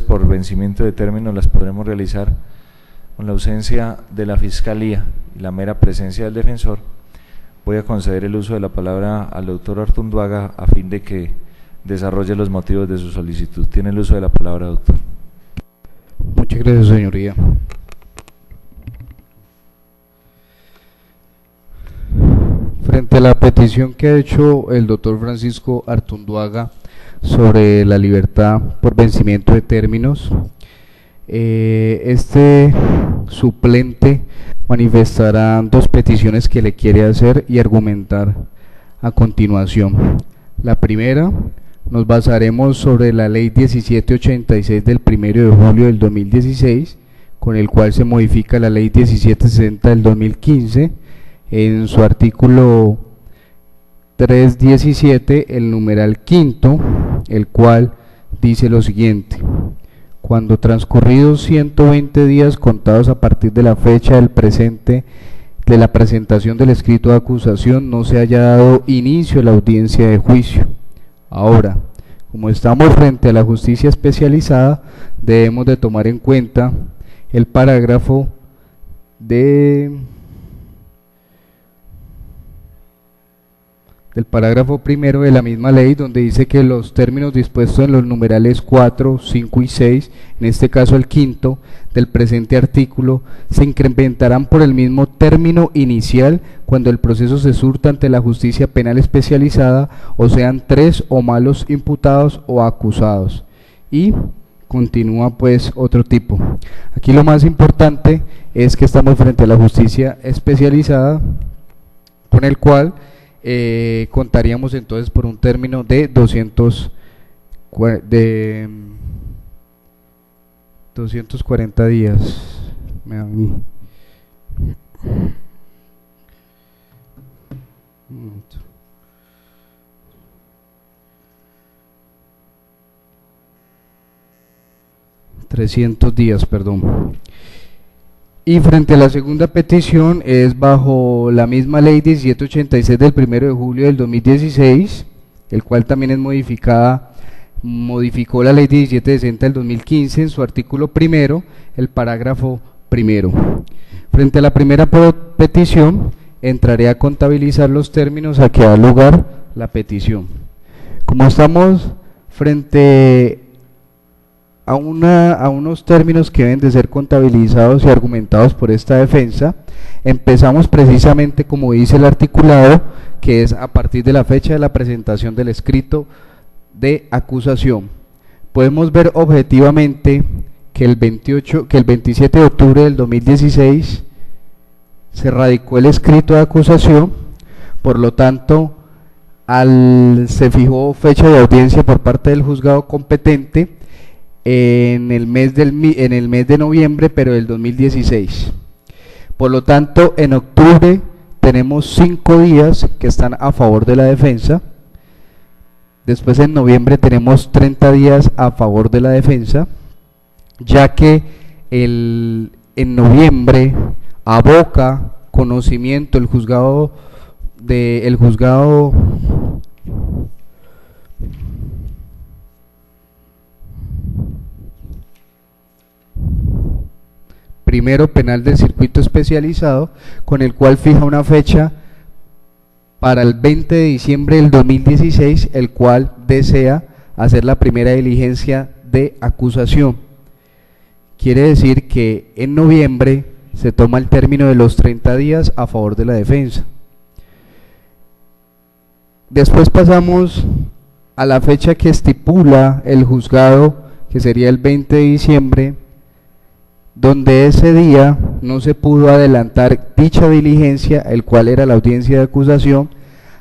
Por vencimiento de término las podremos realizar con la ausencia de la Fiscalía y la mera presencia del defensor. Voy a conceder el uso de la palabra al doctor Artunduaga a fin de que desarrolle los motivos de su solicitud. Tiene el uso de la palabra, doctor. Muchas gracias, señoría. Frente a la petición que ha hecho el doctor Francisco Artunduaga sobre la libertad por vencimiento de términos, este suplente manifestará dos peticiones que le quiere hacer y argumentar a continuación. La primera, nos basaremos sobre la ley 1786 del 1 de julio del 2016, con el cual se modifica la ley 1760 del 2015, en su artículo 317, el numeral quinto, el cual dice lo siguiente: cuando transcurridos 120 días contados a partir de la fecha de la presentación del escrito de acusación, no se haya dado inicio a la audiencia de juicio. Ahora, como estamos frente a la justicia especializada, debemos de tomar en cuenta el parágrafo del parágrafo primero de la misma ley, donde dice que los términos dispuestos en los numerales 4, 5 y 6, en este caso el quinto del presente artículo, se incrementarán por el mismo término inicial cuando el proceso se surta ante la justicia penal especializada, o sean 3 o más los imputados o acusados. Y continúa pues otro tipo. Aquí lo más importante es que estamos frente a la justicia especializada, con el cual contaríamos entonces por un término de 240 días. Me da a mí. Un momento. $300, perdón. Y frente a la segunda petición es bajo la misma ley 1786 del 1 de julio del 2016, el cual también es modificó la ley 1760 del 2015 en su artículo primero, el parágrafo primero. Frente a la primera petición, entraré a contabilizar los términos a que da lugar la petición. Como estamos frente a unos términos que deben de ser contabilizados y argumentados por esta defensa, empezamos precisamente como dice el articulado, que es a partir de la fecha de la presentación del escrito de acusación. Podemos ver objetivamente que el 27 de octubre del 2016 se radicó el escrito de acusación, por lo tanto se fijó fecha de audiencia por parte del juzgado competente en el mes de noviembre, pero del 2016. Por lo tanto, en octubre tenemos 5 días que están a favor de la defensa. Después en noviembre tenemos 30 días a favor de la defensa, ya que en noviembre aboca conocimiento el juzgado primero penal del circuito especializado, con el cual fija una fecha para el 20 de diciembre del 2016, el cual desea hacer la primera diligencia de acusación. Quiere decir que en noviembre se toma el término de los 30 días a favor de la defensa. Después pasamos a la fecha que estipula el juzgado, que sería el 20 de diciembre, donde ese día no se pudo adelantar dicha diligencia, el cual era la audiencia de acusación,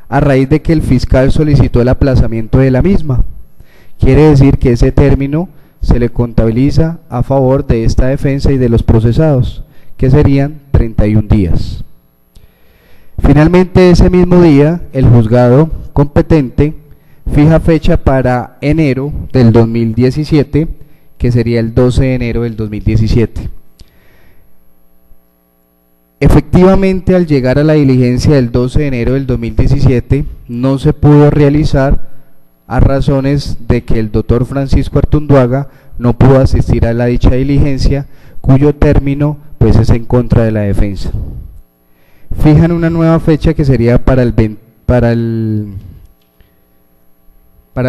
a raíz de que el fiscal solicitó el aplazamiento de la misma. Quiere decir que ese término se le contabiliza a favor de esta defensa y de los procesados, que serían 31 días. Finalmente, ese mismo día, el juzgado competente fija fecha para enero del 2017, que sería el 12 de enero del 2017. Efectivamente, al llegar a la diligencia del 12 de enero del 2017, no se pudo realizar a razones de que el doctor Francisco Artunduaga no pudo asistir a la dicha diligencia, cuyo término pues es en contra de la defensa. Fijan una nueva fecha que sería para el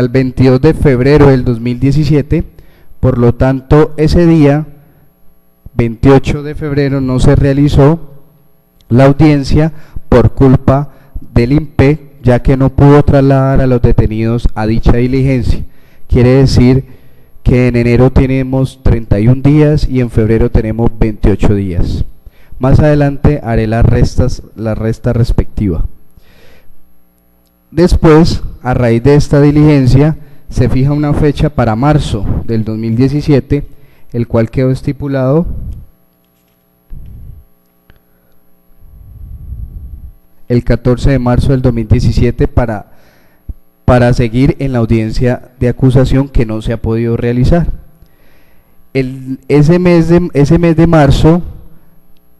22 de febrero del 2017, por lo tanto ese día, 28 de febrero, no se realizó la audiencia por culpa del INPE, ya que no pudo trasladar a los detenidos a dicha diligencia. Quiere decir que en enero tenemos 31 días y en febrero tenemos 28 días. Más adelante haré la resta respectiva. Después, a raíz de esta diligencia, se fija una fecha para marzo del 2017, el cual quedó estipulado el 14 de marzo del 2017 para seguir en la audiencia de acusación que no se ha podido realizar. Ese mes de marzo,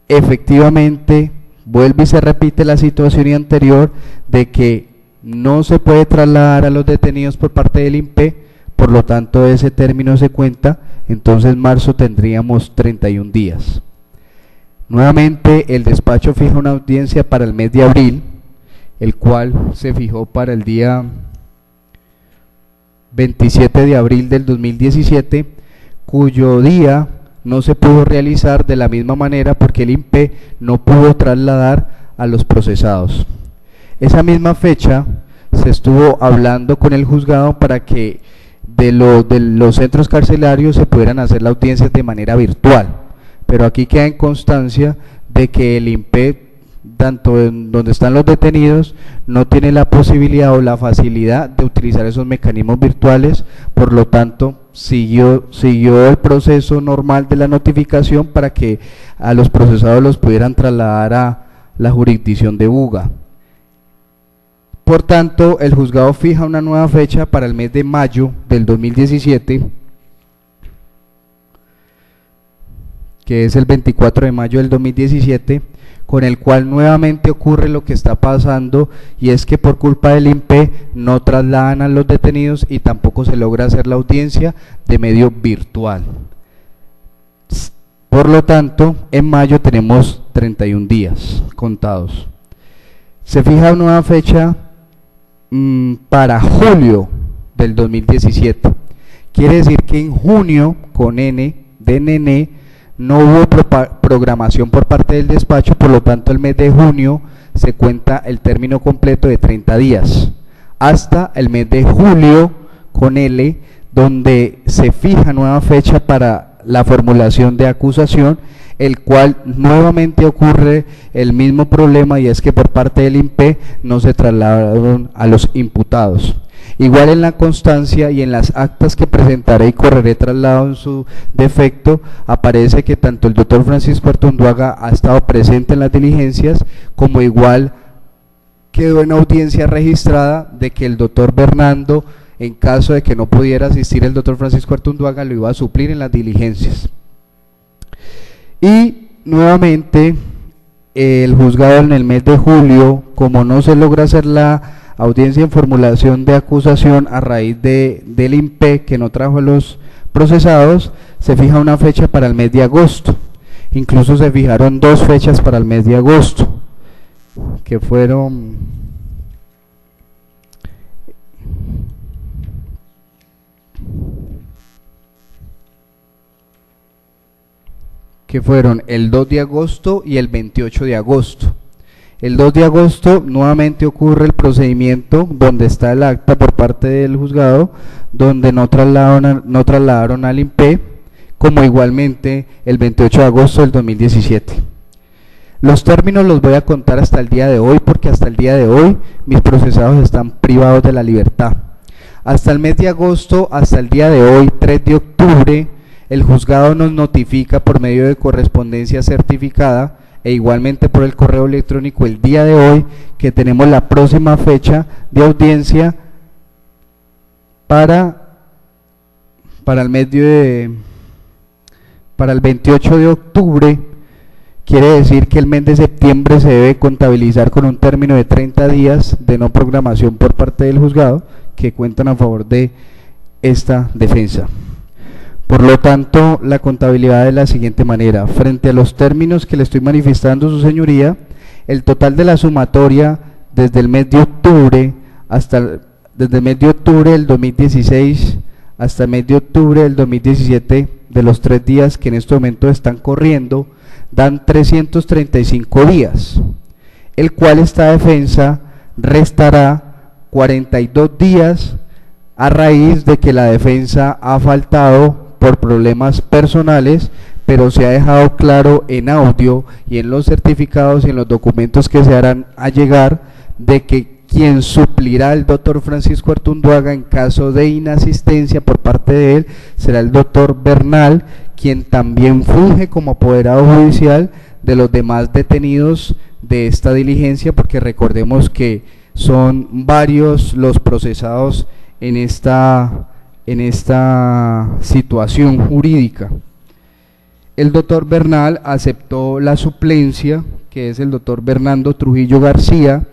efectivamente, vuelve y se repite la situación anterior de que no se puede trasladar a los detenidos por parte del INPE, por lo tanto ese término se cuenta, entonces marzo tendríamos 31 días. Nuevamente el despacho fija una audiencia para el mes de abril, el cual se fijó para el día 27 de abril del 2017, cuyo día no se pudo realizar de la misma manera porque el INPE no pudo trasladar a los procesados. Esa misma fecha se estuvo hablando con el juzgado para que de los centros carcelarios se pudieran hacer las audiencias de manera virtual, pero aquí queda en constancia de que el INPE, tanto en donde están los detenidos, no tiene la posibilidad o la facilidad de utilizar esos mecanismos virtuales, por lo tanto siguió el proceso normal de la notificación para que a los procesados los pudieran trasladar a la jurisdicción de Buga. Por tanto, el juzgado fija una nueva fecha para el mes de mayo del 2017, que es el 24 de mayo del 2017, con el cual nuevamente ocurre lo que está pasando, y es que por culpa del INPE no trasladan a los detenidos y tampoco se logra hacer la audiencia de medio virtual. Por lo tanto, en mayo tenemos 31 días contados. Se fija una nueva fecha para julio del 2017. Quiere decir que en junio, con N de nene, no hubo programación por parte del despacho, por lo tanto el mes de junio se cuenta el término completo de 30 días, hasta el mes de julio, con L, donde se fija nueva fecha para la formulación de acusación, el cual nuevamente ocurre el mismo problema, y es que por parte del INPE no se trasladaron a los imputados. Igual en la constancia y en las actas que presentaré y correré traslado en su defecto, aparece que tanto el doctor Francisco Artunduaga ha estado presente en las diligencias, como igual quedó en audiencia registrada de que el doctor Bernardo, en caso de que no pudiera asistir el doctor Francisco Artunduaga, lo iba a suplir en las diligencias. Y nuevamente el juzgado en el mes de julio, como no se logra hacer la audiencia en formulación de acusación a raíz del INPE que no trajo a los procesados, se fija una fecha para el mes de agosto. Incluso se fijaron dos fechas para el mes de agosto, que fueron el 2 de agosto y el 28 de agosto. El 2 de agosto nuevamente ocurre el procedimiento donde está el acta por parte del juzgado, donde no trasladaron al INPE, como igualmente el 28 de agosto del 2017. Los términos los voy a contar hasta el día de hoy, porque hasta el día de hoy mis procesados están privados de la libertad. Hasta el mes de agosto, hasta el día de hoy, 3 de octubre, el juzgado nos notifica por medio de correspondencia certificada e igualmente por el correo electrónico el día de hoy que tenemos la próxima fecha de audiencia para el 28 de octubre. Quiere decir que el mes de septiembre se debe contabilizar con un término de 30 días de no programación por parte del juzgado, que cuentan a favor de esta defensa. Por lo tanto, la contabilidad de la siguiente manera: frente a los términos que le estoy manifestando, su señoría, el total de la sumatoria desde el mes de octubre del 2016 hasta el mes de octubre del 2017, de los 3 días que en este momento están corriendo, dan 335 días, el cual esta defensa restará 42 días a raíz de que la defensa ha faltado por problemas personales, pero se ha dejado claro en audio y en los certificados y en los documentos que se harán a llegar de que quien suplirá al doctor Francisco Artunduaga en caso de inasistencia por parte de él será el doctor Bernal, quien también funge como apoderado judicial de los demás detenidos de esta diligencia, porque recordemos que son varios los procesados en esta situación jurídica. El doctor Bernal aceptó la suplencia, que es el doctor Bernardo Trujillo García,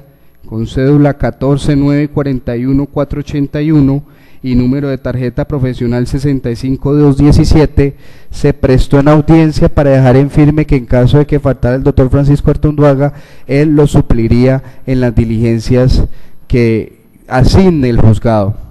con cédula 14941481 y número de tarjeta profesional 65217, se prestó en audiencia para dejar en firme que en caso de que faltara el doctor Francisco Artunduaga, él lo supliría en las diligencias que asigne el juzgado.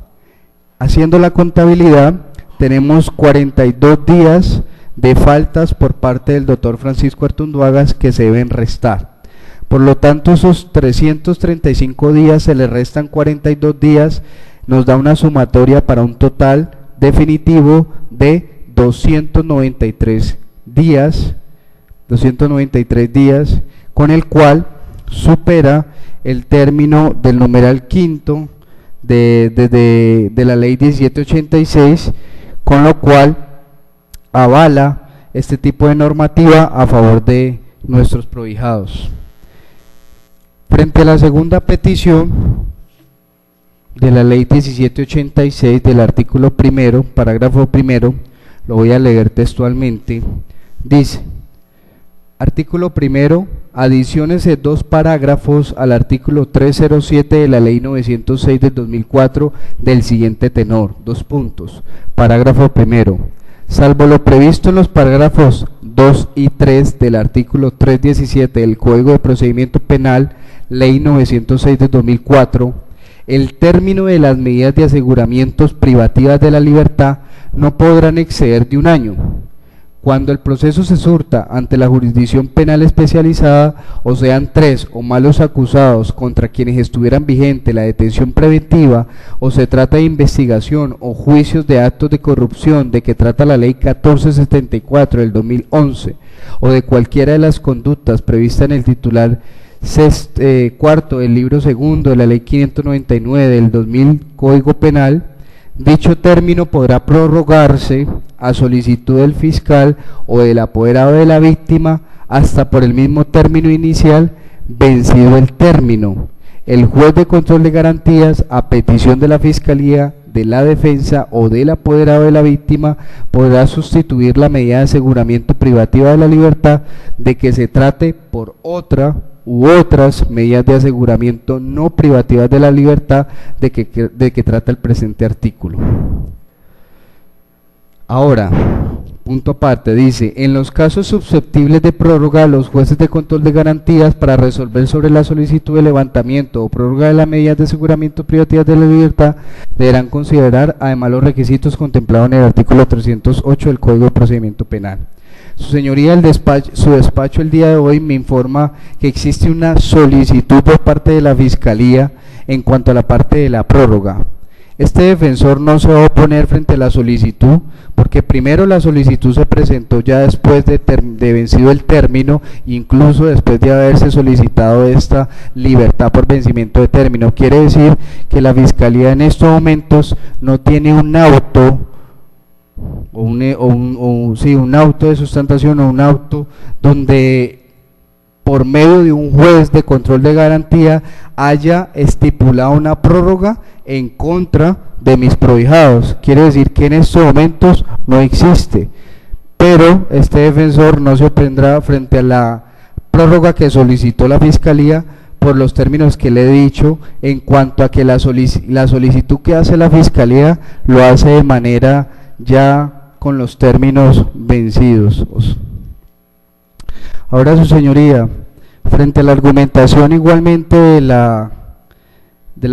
Haciendo la contabilidad, tenemos 42 días de faltas por parte del doctor Francisco Artunduaga que se deben restar. Por lo tanto, esos 335 días se le restan 42 días, nos da una sumatoria para un total definitivo de 293 días, con el cual supera el término del numeral quinto de la ley 1786, con lo cual avala este tipo de normativa a favor de nuestros prohijados. Frente a la segunda petición de la ley 1786 del artículo primero, parágrafo primero, lo voy a leer textualmente, dice: artículo primero, adiciones de 2 parágrafos al artículo 307 de la ley 906 del 2004 del siguiente tenor, 2 puntos, parágrafo primero, salvo lo previsto en los parágrafos 2 y 3 del artículo 317 del Código de Procedimiento Penal, ley 906 del 2004, el término de las medidas de aseguramientos privativas de la libertad no podrán exceder de 1 año. Cuando el proceso se surta ante la jurisdicción penal especializada, o sean 3 o más los acusados contra quienes estuvieran vigente la detención preventiva, o se trata de investigación o juicios de actos de corrupción de que trata la ley 1474 del 2011, o de cualquiera de las conductas previstas en el titular cuarto del libro segundo de la ley 599 del 2000 Código Penal, dicho término podrá prorrogarse a solicitud del fiscal o del apoderado de la víctima hasta por el mismo término inicial, vencido el término. El juez de control de garantías, a petición de la fiscalía, de la defensa o del apoderado de la víctima, podrá sustituir la medida de aseguramiento privativa de la libertad de que se trate por otra u otras medidas de aseguramiento no privativas de la libertad de que trata el presente artículo. Ahora, punto aparte, dice: en los casos susceptibles de prórroga, los jueces de control de garantías, para resolver sobre la solicitud de levantamiento o prórroga de las medidas de aseguramiento privativas de la libertad, deberán considerar además los requisitos contemplados en el artículo 308 del Código de Procedimiento Penal. Su señoría, su despacho el día de hoy me informa que existe una solicitud por parte de la Fiscalía en cuanto a la parte de la prórroga. Este defensor no se va a oponer frente a la solicitud, porque primero la solicitud se presentó ya después de vencido el término, incluso después de haberse solicitado esta libertad por vencimiento de término. Quiere decir que la Fiscalía en estos momentos no tiene un auto un auto de sustentación o un auto donde por medio de un juez de control de garantía haya estipulado una prórroga en contra de mis prohijados. Quiere decir que en estos momentos no existe, pero este defensor no se opondrá frente a la prórroga que solicitó la Fiscalía por los términos que le he dicho, en cuanto a que la solicitud que hace la Fiscalía lo hace de manera ya con los términos vencidos. Ahora, su señoría, frente a la argumentación igualmente de la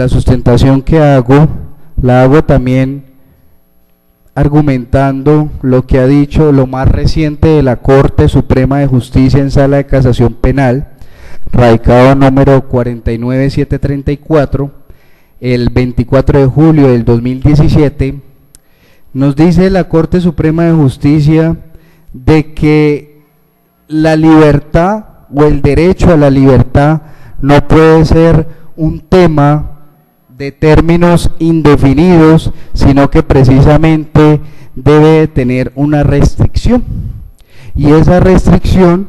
sustentación que hago, la hago también argumentando lo que ha dicho lo más reciente de la Corte Suprema de Justicia en Sala de Casación Penal, radicado número 49734, el 24 de julio del 2017, nos dice la Corte Suprema de Justicia de que la libertad o el derecho a la libertad no puede ser un tema de términos indefinidos, sino que precisamente debe tener una restricción. Y esa restricción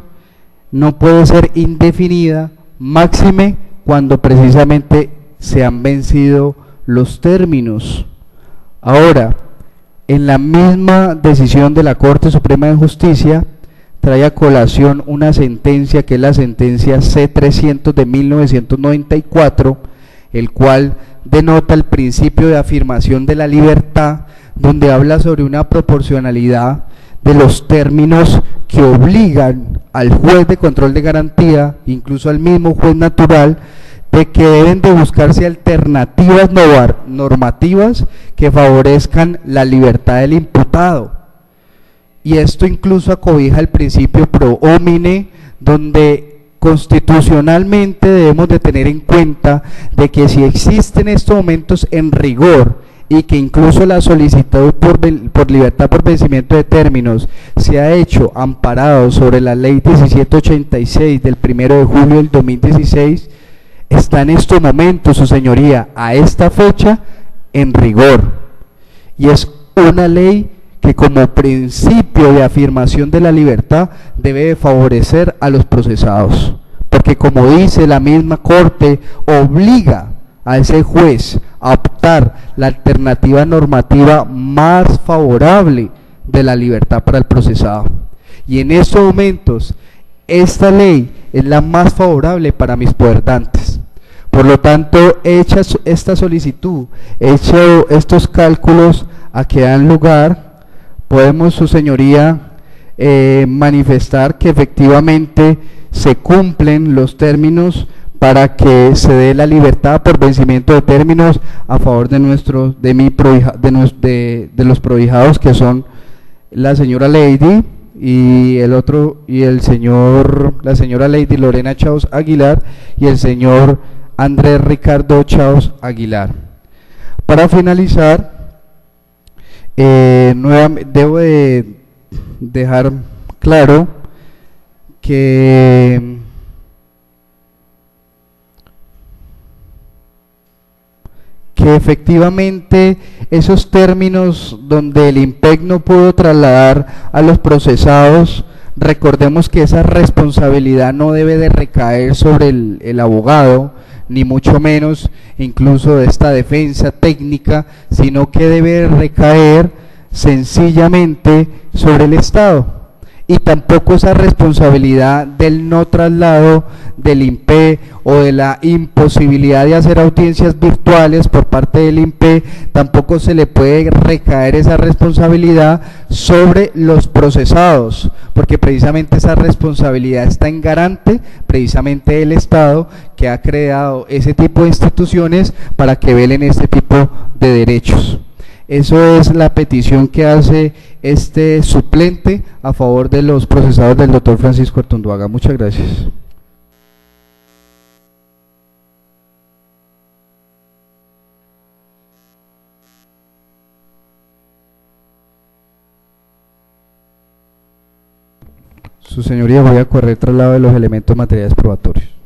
no puede ser indefinida, máxime cuando precisamente se han vencido los términos. Ahora, en la misma decisión de la Corte Suprema de Justicia, trae a colación una sentencia que es la sentencia C-300 de 1994, el cual denota el principio de afirmación de la libertad, donde habla sobre una proporcionalidad de los términos que obligan al juez de control de garantía, incluso al mismo juez natural, de que deben de buscarse alternativas normativas que favorezcan la libertad del imputado. Y esto incluso acobija el principio pro homine, donde constitucionalmente debemos de tener en cuenta de que si existen estos momentos en rigor y que incluso la solicitud por libertad por vencimiento de términos se ha hecho amparado sobre la ley 1786 del 1 de julio del 2016, está en estos momentos, su señoría, a esta fecha en rigor, y es una ley que como principio de afirmación de la libertad debe favorecer a los procesados, porque como dice la misma Corte, obliga a ese juez a optar la alternativa normativa más favorable de la libertad para el procesado. Y en estos momentos, esta ley es la más favorable para mis poderdantes. Por lo tanto, hecha esta solicitud, hecho estos cálculos a que dan lugar, podemos, su señoría, manifestar que efectivamente se cumplen los términos para que se dé la libertad por vencimiento de términos a favor de los prohijados, que son la señora Lady y la señora Lady Lorena Chaos Aguilar y el señor Andrés Ricardo Chaos Aguilar. Para finalizar, nuevamente debo de dejar claro que efectivamente esos términos donde el IMPEC no pudo trasladar a los procesados, recordemos que esa responsabilidad no debe de recaer sobre el abogado, ni mucho menos incluso de esta defensa técnica, sino que debe recaer sencillamente sobre el Estado. Y tampoco esa responsabilidad del no traslado del INPE o de la imposibilidad de hacer audiencias virtuales por parte del INPE, tampoco se le puede recaer esa responsabilidad sobre los procesados, porque precisamente esa responsabilidad está en garante precisamente del Estado, que ha creado ese tipo de instituciones para que velen este tipo de derechos. Eso es la petición que hace este suplente a favor de los procesados del doctor Francisco Artunduaga. Muchas gracias. Su señoría, voy a correr traslado de los elementos materiales probatorios.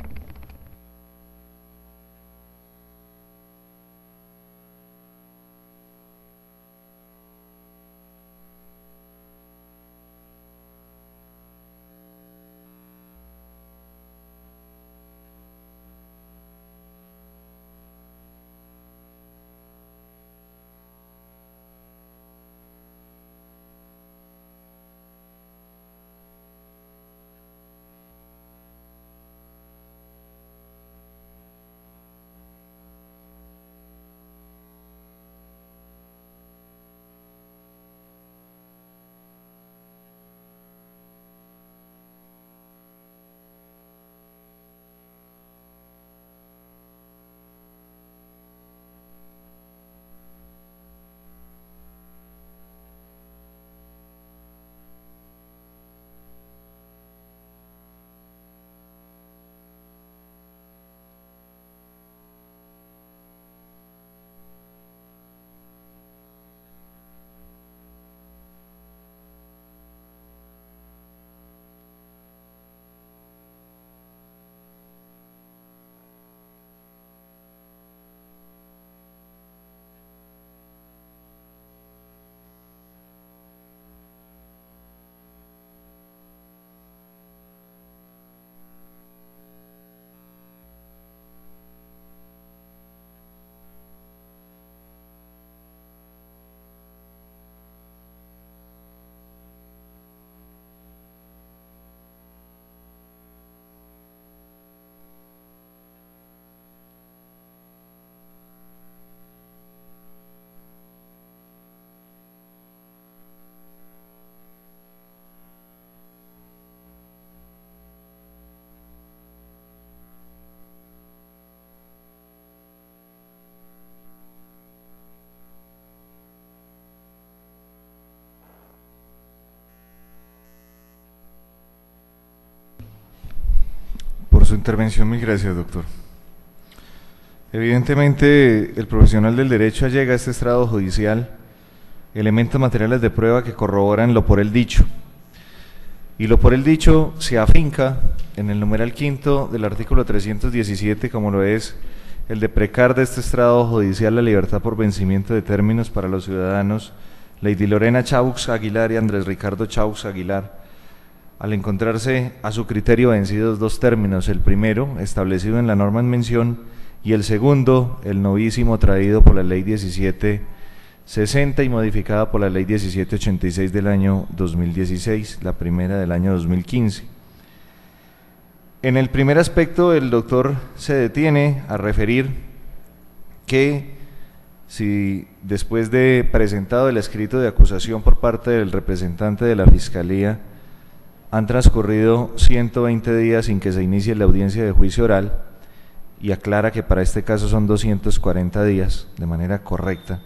su intervención. Mil gracias, doctor. Evidentemente, el profesional del derecho allega a este estrado judicial elementos materiales de prueba que corroboran lo por él dicho. Y lo por él dicho se afinca en el numeral quinto del artículo 317, como lo es el de precar de este estrado judicial la libertad por vencimiento de términos para los ciudadanos Lady Lorena Chaux Aguilar y Andrés Ricardo Chaux Aguilar, al encontrarse a su criterio vencidos dos términos, el primero establecido en la norma en mención y el segundo, el novísimo traído por la ley 1760 y modificada por la ley 1786 del año 2016, la primera del año 2015. En el primer aspecto, el doctor se detiene a referir que si después de presentado el escrito de acusación por parte del representante de la Fiscalía han transcurrido 120 días sin que se inicie la audiencia de juicio oral, y aclara que para este caso son 240 días, de manera correcta,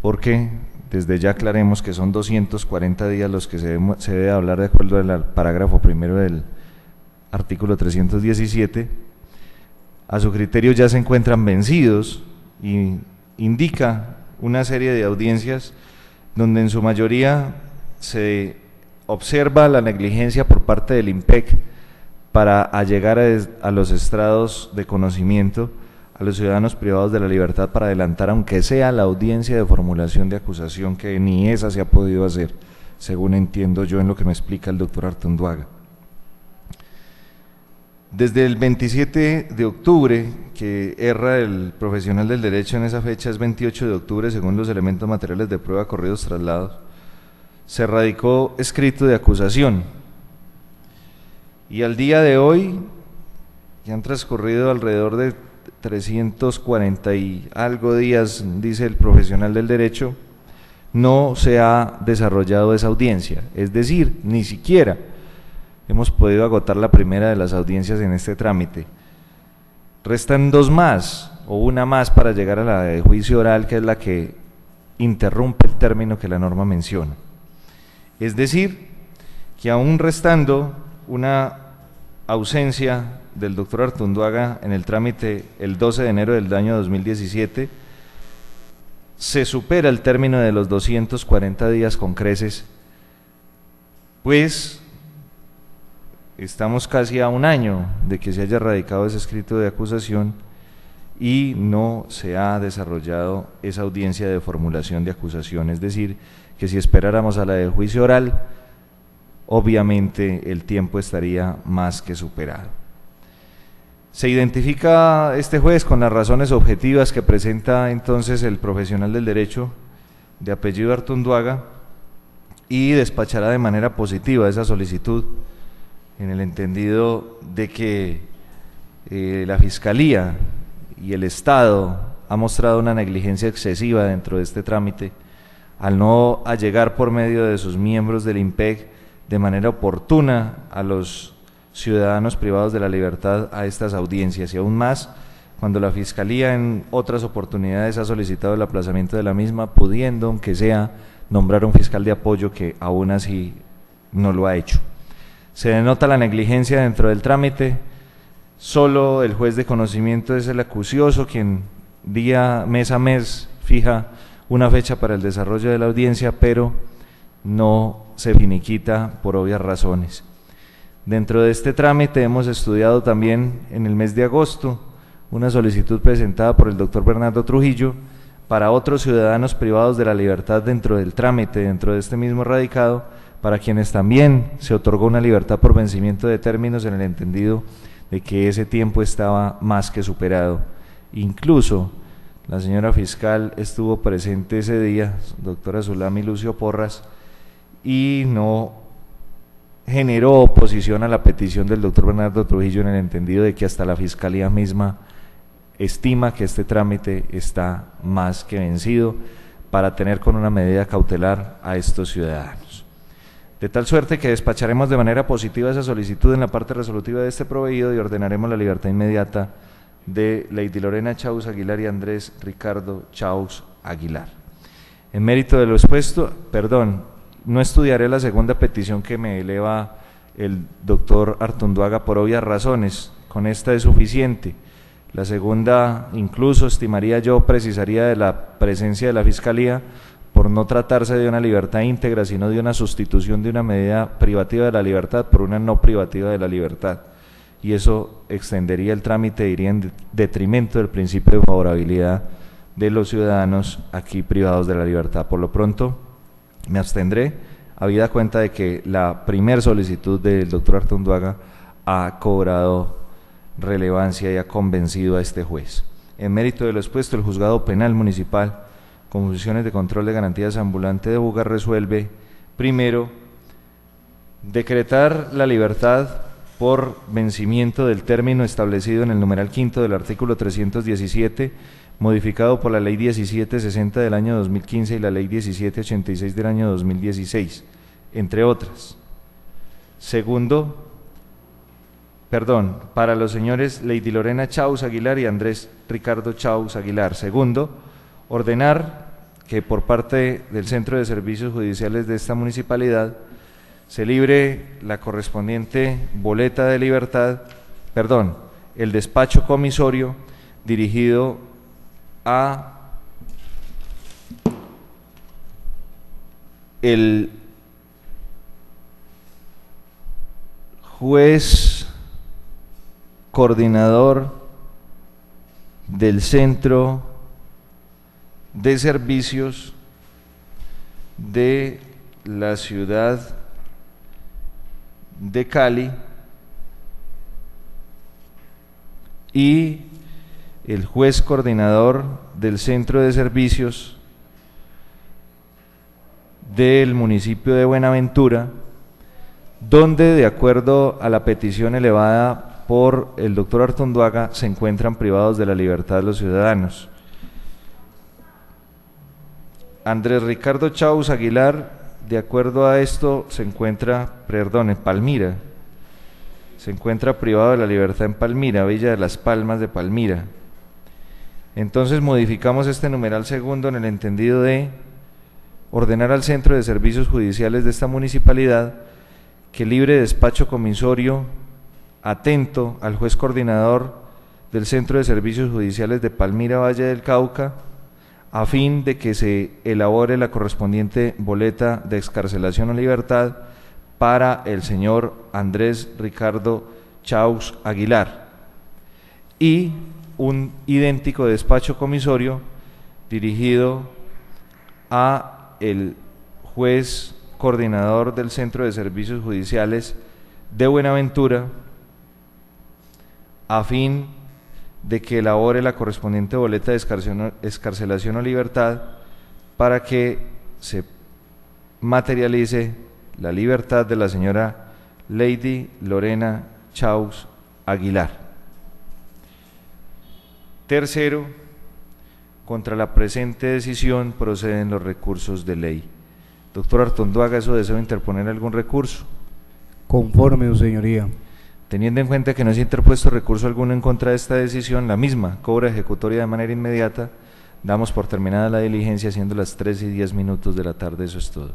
porque desde ya aclaremos que son 240 días los que se debe hablar de acuerdo al parágrafo primero del artículo 317, a su criterio ya se encuentran vencidos y indica una serie de audiencias donde en su mayoría se observa la negligencia por parte del IMPEC para allegar a los estrados de conocimiento a los ciudadanos privados de la libertad para adelantar, aunque sea la audiencia de formulación de acusación, que ni esa se ha podido hacer, según entiendo yo en lo que me explica el doctor Artunduaga. Desde el 27 de octubre, que erra el profesional del derecho en esa fecha, es 28 de octubre, según los elementos materiales de prueba corridos traslados, se radicó escrito de acusación, y al día de hoy, ya han transcurrido alrededor de 340 y algo días, dice el profesional del derecho, no se ha desarrollado esa audiencia, es decir, ni siquiera hemos podido agotar la primera de las audiencias en este trámite. Restan dos más, o una más para llegar a la de juicio oral, que es la que interrumpe el término que la norma menciona. Es decir, que aún restando una ausencia del doctor Artunduaga en el trámite el 12 de enero del año 2017, se supera el término de los 240 días con creces, pues estamos casi a un año de que se haya radicado ese escrito de acusación y no se ha desarrollado esa audiencia de formulación de acusación. Es decir, que si esperáramos a la de juicio oral, obviamente el tiempo estaría más que superado. Se identifica este juez con las razones objetivas que presenta entonces el profesional del derecho de apellido Artunduaga y despachará de manera positiva esa solicitud, en el entendido de que la Fiscalía y el Estado ha mostrado una negligencia excesiva dentro de este trámite al no allegar por medio de sus miembros del IMPEC de manera oportuna a los ciudadanos privados de la libertad a estas audiencias, y aún más cuando la Fiscalía en otras oportunidades ha solicitado el aplazamiento de la misma, pudiendo, aunque sea, nombrar un fiscal de apoyo, que aún así no lo ha hecho. Se denota la negligencia dentro del trámite. Solo el juez de conocimiento es el acucioso quien mes a mes fija una fecha para el desarrollo de la audiencia, pero no se finiquita por obvias razones. Dentro de este trámite hemos estudiado también en el mes de agosto una solicitud presentada por el doctor Bernardo Trujillo para otros ciudadanos privados de la libertad dentro del trámite, dentro de este mismo radicado, para quienes también se otorgó una libertad por vencimiento de términos, en el entendido de que ese tiempo estaba más que superado. Incluso la señora fiscal estuvo presente ese día, doctora Zulami Lucio Porras, y no generó oposición a la petición del doctor Bernardo Trujillo, en el entendido de que hasta la Fiscalía misma estima que este trámite está más que vencido para tener con una medida cautelar a estos ciudadanos. De tal suerte que despacharemos de manera positiva esa solicitud en la parte resolutiva de este proveído y ordenaremos la libertad inmediata de Lady Lorena Chaux Aguilar y Andrés Ricardo Chaux Aguilar. En mérito de lo expuesto, no estudiaré la segunda petición que me eleva el doctor Artunduaga por obvias razones. Con esta es suficiente. La segunda, incluso estimaría yo, precisaría de la presencia de la Fiscalía por no tratarse de una libertad íntegra, sino de una sustitución de una medida privativa de la libertad por una no privativa de la libertad. Y eso extendería el trámite, iría en detrimento del principio de favorabilidad de los ciudadanos aquí privados de la libertad. Por lo pronto, me abstendré, habida cuenta de que la primer solicitud del doctor Artunduaga ha cobrado relevancia y ha convencido a este juez. En mérito de lo expuesto, el Juzgado Penal Municipal con funciones de control de garantías ambulante de Buga resuelve, primero, decretar la libertad por vencimiento del término establecido en el numeral quinto del artículo 317, modificado por la Ley 1760 del año 2015 y la Ley 1786 del año 2016, entre otras. Segundo, para los señores Lady Lorena Chaus Aguilar y Andrés Ricardo Chaus Aguilar. Segundo, ordenar que por parte del Centro de Servicios Judiciales de esta municipalidad se libre la correspondiente boleta de libertad, el despacho comisorio dirigido a el juez coordinador del Centro de Servicios de la ciudad de Cali y el juez coordinador del Centro de Servicios del municipio de Buenaventura, donde, de acuerdo a la petición elevada por el doctor Artunduaga, se encuentran privados de la libertad los ciudadanos. Andrés Ricardo Chaus Aguilar, de acuerdo a esto, en Palmira, se encuentra privado de la libertad en Palmira, Villa de las Palmas de Palmira. Entonces modificamos este numeral segundo en el entendido de ordenar al Centro de Servicios Judiciales de esta municipalidad que libre despacho comisorio atento al juez coordinador del Centro de Servicios Judiciales de Palmira, Valle del Cauca, a fin de que se elabore la correspondiente boleta de excarcelación o libertad para el señor Andrés Ricardo Chaus Aguilar, y un idéntico despacho comisorio dirigido a el juez coordinador del Centro de Servicios Judiciales de Buenaventura, a fin de que elabore la correspondiente boleta de excarcelación o libertad para que se materialice la libertad de la señora Lady Lorena Chaus Aguilar. Tercero, contra la presente decisión proceden los recursos de ley. Doctor Artunduaga, ¿eso deseo interponer algún recurso? Conforme, su señoría. Teniendo en cuenta que no se ha interpuesto recurso alguno en contra de esta decisión, la misma cobra ejecutoria de manera inmediata. Damos por terminada la diligencia, siendo las 3:10 de la tarde. Eso es todo.